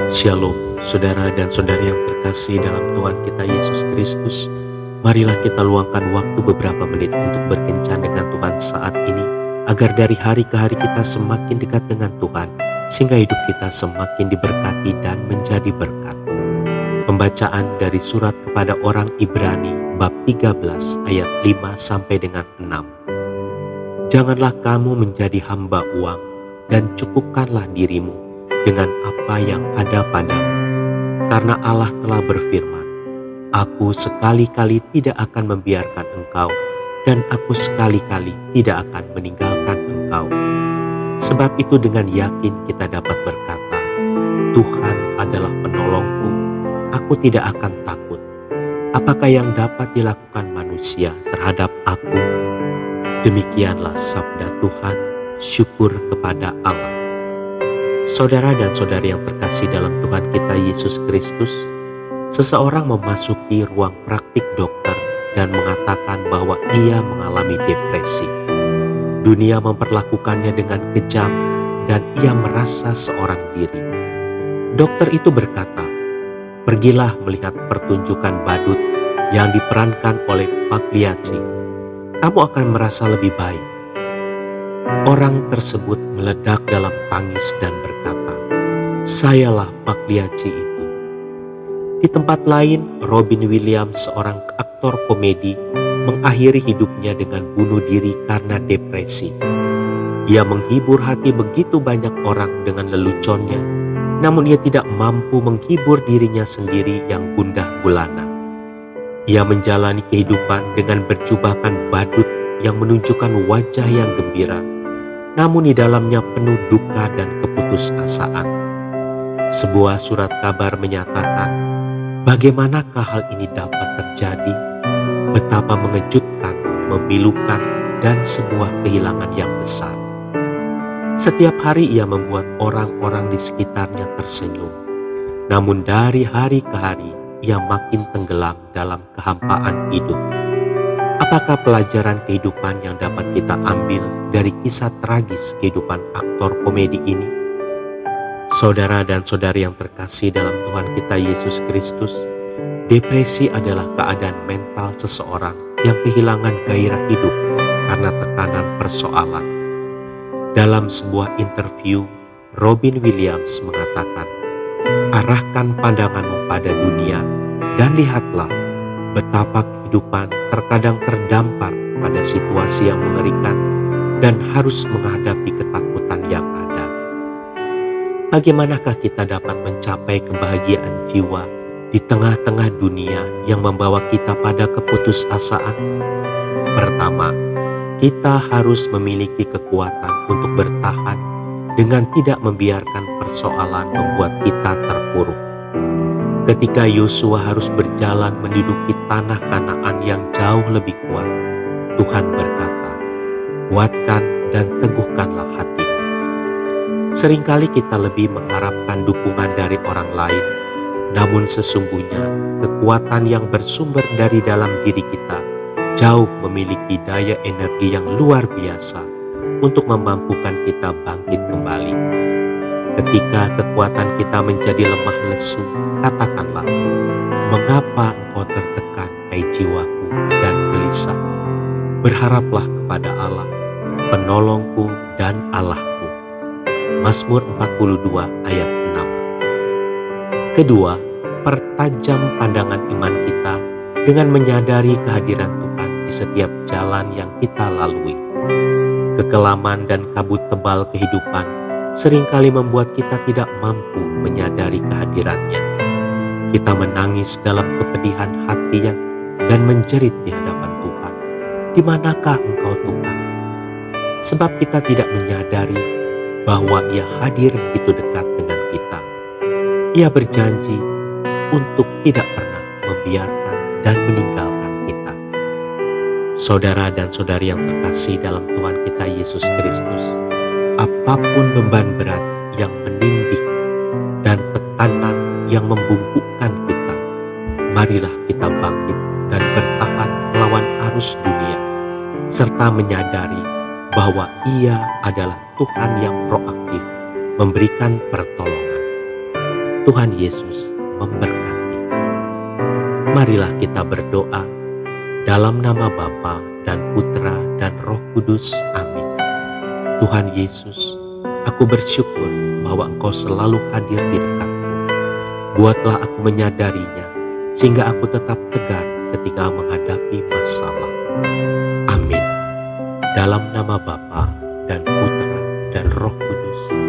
Shalom, saudara dan saudari yang terkasih dalam Tuhan kita Yesus Kristus. Marilah kita luangkan waktu beberapa menit untuk berkencan dengan Tuhan saat ini, agar dari hari ke hari kita semakin dekat dengan Tuhan, sehingga hidup kita semakin diberkati dan menjadi berkat. Pembacaan dari surat kepada orang Ibrani bab 13 ayat 5 sampai dengan 6. Janganlah kamu menjadi hamba uang, dan cukupkanlah dirimu dengan apa yang ada padamu. Karena Allah telah berfirman, Aku sekali-kali tidak akan membiarkan engkau, dan aku sekali-kali tidak akan meninggalkan engkau. Sebab itu dengan yakin kita dapat berkata, Tuhan adalah penolongku, aku tidak akan takut. Apakah yang dapat dilakukan manusia terhadap aku? Demikianlah sabda Tuhan, syukur kepada Allah. Saudara dan saudari yang terkasih dalam Tuhan kita Yesus Kristus, seseorang memasuki ruang praktik dokter dan mengatakan bahwa ia mengalami depresi. Dunia memperlakukannya dengan kejam dan ia merasa seorang diri. Dokter itu berkata, pergilah melihat pertunjukan badut yang diperankan oleh Pagliacci. Kamu akan merasa lebih baik. Orang tersebut meledak dalam tangis dan berkata, sayalah Pagliacci itu. Di tempat lain, Robin Williams, seorang aktor komedi, mengakhiri hidupnya dengan bunuh diri karena depresi. Ia menghibur hati begitu banyak orang dengan leluconnya, namun ia tidak mampu menghibur dirinya sendiri yang gundah gulana. Ia menjalani kehidupan dengan berjubahkan badut yang menunjukkan wajah yang gembira, namun di dalamnya penuh duka dan keputusasaan. Sebuah surat kabar menyatakan, bagaimanakah hal ini dapat terjadi? Betapa mengejutkan, memilukan, dan sebuah kehilangan yang besar. Setiap hari ia membuat orang-orang di sekitarnya tersenyum. Namun dari hari ke hari, ia makin tenggelam dalam kehampaan hidup. Apakah pelajaran kehidupan yang dapat kita ambil dari kisah tragis kehidupan aktor komedi ini? Saudara dan saudari yang terkasih dalam Tuhan kita Yesus Kristus, depresi adalah keadaan mental seseorang yang kehilangan gairah hidup karena tekanan persoalan. Dalam sebuah interview, Robin Williams mengatakan, arahkan pandanganmu pada dunia dan lihatlah betapa kehidupan terkadang terdampar pada situasi yang mengerikan dan harus menghadapi ketakutan yang ada. Bagaimanakah kita dapat mencapai kebahagiaan jiwa di tengah-tengah dunia yang membawa kita pada keputusasaan? Pertama, kita harus memiliki kekuatan untuk bertahan dengan tidak membiarkan persoalan membuat kita terpuruk. Ketika Yosua harus berjalan menduduki tanah Kanaan yang jauh lebih kuat, Tuhan berkata, kuatkan dan teguhkanlah hati. Seringkali kita lebih mengharapkan dukungan dari orang lain, namun sesungguhnya kekuatan yang bersumber dari dalam diri kita jauh memiliki daya energi yang luar biasa untuk memampukan kita bangkit kembali. Ketika kekuatan kita menjadi lemah lesu, katakanlah, mengapa engkau tertekan, hai jiwaku, dan gelisah? Berharaplah kepada Allah, penolongku dan Allahku. Mazmur 42 ayat 6. Kedua, pertajam pandangan iman kita dengan menyadari kehadiran Tuhan di setiap jalan yang kita lalui. Kekelaman dan kabut tebal kehidupan seringkali membuat kita tidak mampu menyadari kehadirannya. Kita menangis dalam kepedihan hati dan menjerit di hadapan Tuhan. Di manakah engkau Tuhan? Sebab kita tidak menyadari bahwa Ia hadir begitu dekat dengan kita. Ia berjanji untuk tidak pernah membiarkan dan meninggalkan kita. Saudara dan saudari yang terkasih dalam Tuhan kita Yesus Kristus, apapun beban berat yang menindih dan tekanan yang membungkukkan kita, marilah kita bangkit dan bertahan melawan arus dunia, serta menyadari bahwa Ia adalah Tuhan yang proaktif memberikan pertolongan. Tuhan Yesus memberkati. Marilah kita berdoa dalam nama Bapa dan Putra dan Roh Kudus. Amin. Tuhan Yesus, aku bersyukur bahwa Engkau selalu hadir di dekatku. Buatlah aku menyadarinya, sehingga aku tetap tegar ketika menghadapi masalah. Amin. Dalam nama Bapa dan Putra dan Roh Kudus.